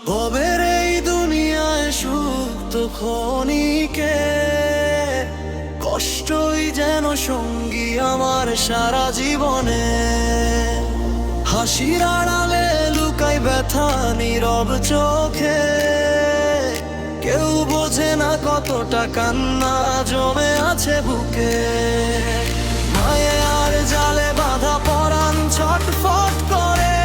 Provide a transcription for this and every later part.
ভবের এই দুনিয়ায় সুখ তো ক্ষণিকে, কষ্টই যেন সঙ্গী আমার সারা জীবনে। হাসির আড়ালে লুকাই ব্যথা নীরব চোখে, কেউ বোঝে না কতটা কান্না জমে আছে বুকে। মায়ে আর জালে বাঁধা পরাণ ছটফট করে,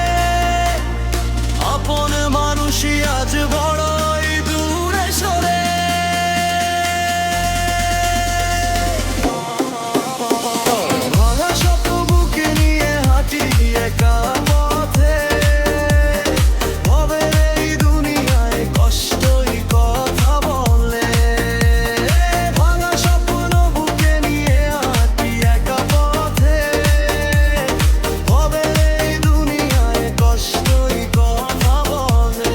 আপন মানুষই আজ বড়ই দূরে সরে। ভাঙা স্বপ্ন বুকে নিয়ে হাঁটি একা পথে, ভবের এই দুনিয়ায় কষ্টই কথা বলে। ভাঙা স্বপ্ন বুকে নিয়ে হাঁটি একা পথে, ভবের এই দুনিয়ায় কষ্টই কথা বলে।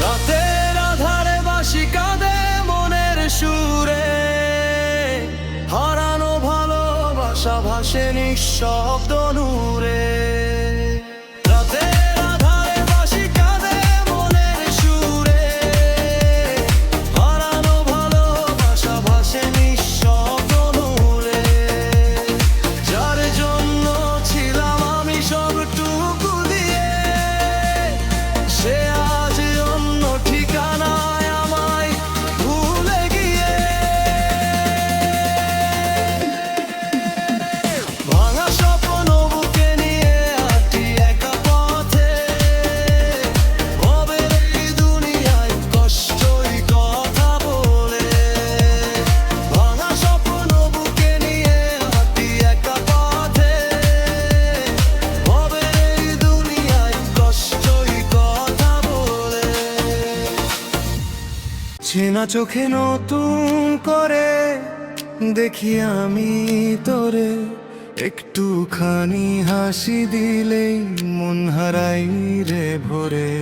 রাতের আধারে বাঁশি কাঁদে মনের সুরে, হারানো ভালোবাসা ভাসে নিঃশব্দ নূরে। রাতের আধারে বাঁশি কাঁদে মনের সুরে, হারানো ভালোবাসা ভাসে নিঃশব্দ নূরে। যার জন্য ছিলাম আমি সবটুকু দিয়ে, সে আজ অন্য ঠিকানায় আমায় ভুলে গিয়ে। ভাঙা স্বপ্ন বুকে নিয়ে হাঁটি একা পথে, ভবের এই দুনিয়ায় কষ্টই কথা বলে। ভাঙা স্বপ্ন বুকে নিয়ে হাঁটি একা পথে, ভবের এই দুনিয়ায় কষ্টই কথা বলে। চেনা চোখে নতুন করে দেখি আমি তোরে, একটুখানি হাসি দিলেই মন হারাই রে ভরে।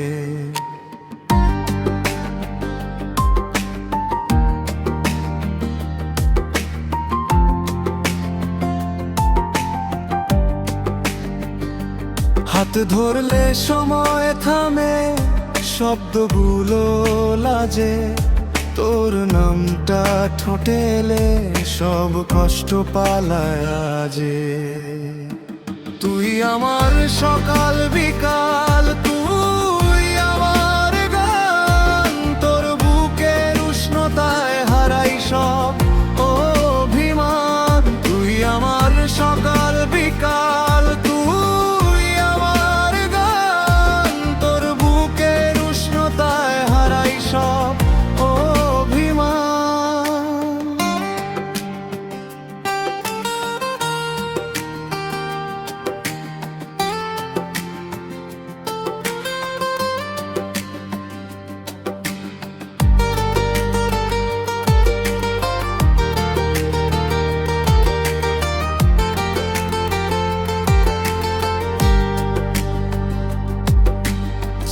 হাত ধরলে সময় থামে, শব্দগুলো লাজে, তোর নামটা ঠোঁটে এলে সব কষ্ট পালায় আজে। তুই আমার সকাল বিকাল, তুই আমার গান, তোর বুকের উষ্ণতায় হারাই সব অভিমান। তুই আমার সকাল বিকাল, তুই আমার গান, তোর বুকের উষ্ণতায় হারাই সব অভিমান।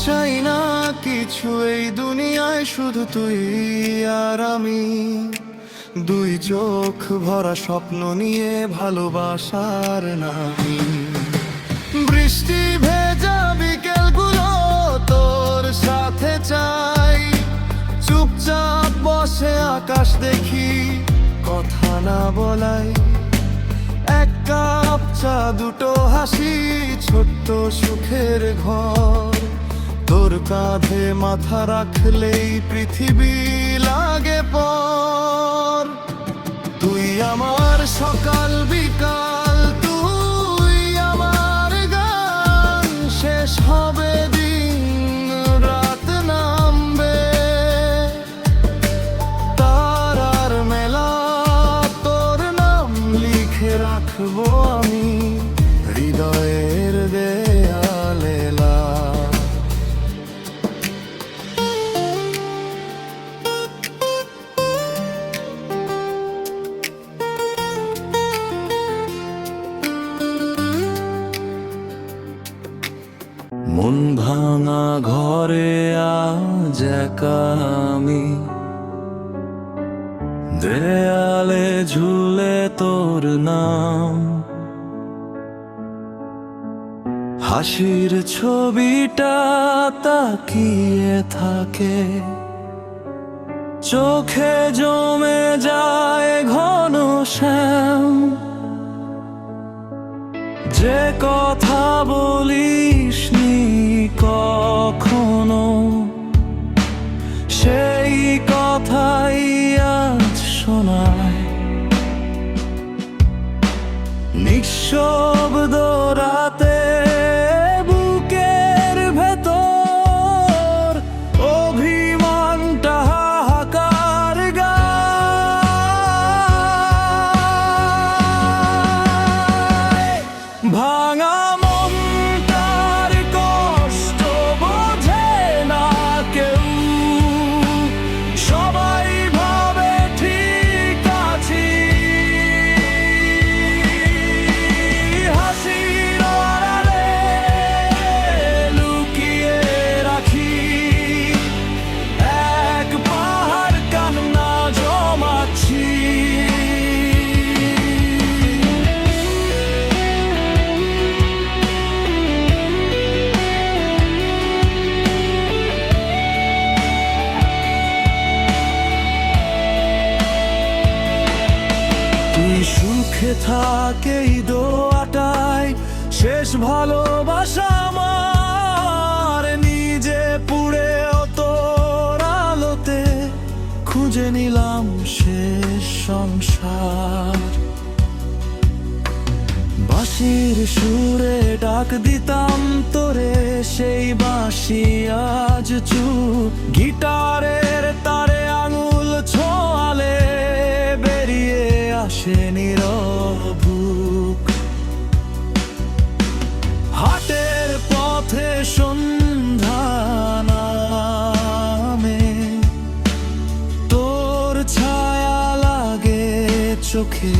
চাই না কিছু এই দুনিয়ায়, শুধু তুই আর আমি, দুই চোখ ভরা স্বপ্ন নিয়ে ভালোবাসার নামি। বৃষ্টি ভেজা বিকেলগুলো তোর সাথে চাই, চুপচাপ বসে আকাশ দেখি কথা না বলাই। এক কাপ চা দুটো হাসি, ছোট্ট সুখের ঘর, তোর কাঁধে মাথা রাখলেই পৃথিবী লাগে পর। তুই আমার সকাল বিকাল, তুই আমার গান, শেষ হবে দিন রাত নামবে, তারার মেলা তোর নাম লিখে রাখবো আমি হৃদয়ের দেয়ালে। মন ভাঙা ঘর ঘরে আজ একা আমি, দেয়ালে ঝুলে তোর নাম, হাসির ছবিটা তাকিয়ে থাকে, চোখে জমে যায় ঘন শ্যাম। যে কথা বলিসনি কখনো, সেই কথাই আজ শোনায়। নিঃশব্দ রাতে বুকের ভেতর অভিমানটা হাহাকার গায়। ভাঙা মনটার কষ্ট বোঝে না কেউ, সবাই ভাবে ঠিক আছি। হাসির আড়ালে লুকিয়ে রাখি এক পাহাড় কান্না জমাচ্ছি। তুই সুখে থাকে এই দোয়াটাই শেষ ভালোবাসা আমার। নিজে পুড়েও তোর আলোতে খুঁজে নিলাম শেষ সংসার। বাঁশির সুরে ডাক দিতাম তোরে, সেই বাঁশি আজ চুপ। গিটারের তারে আঙুল ছোঁয়ালে বেরিয়ে আসে নীরব বুক। হাটের পথে সন্ধ্যা নামে, তোর ছায়া লাগে চোখে।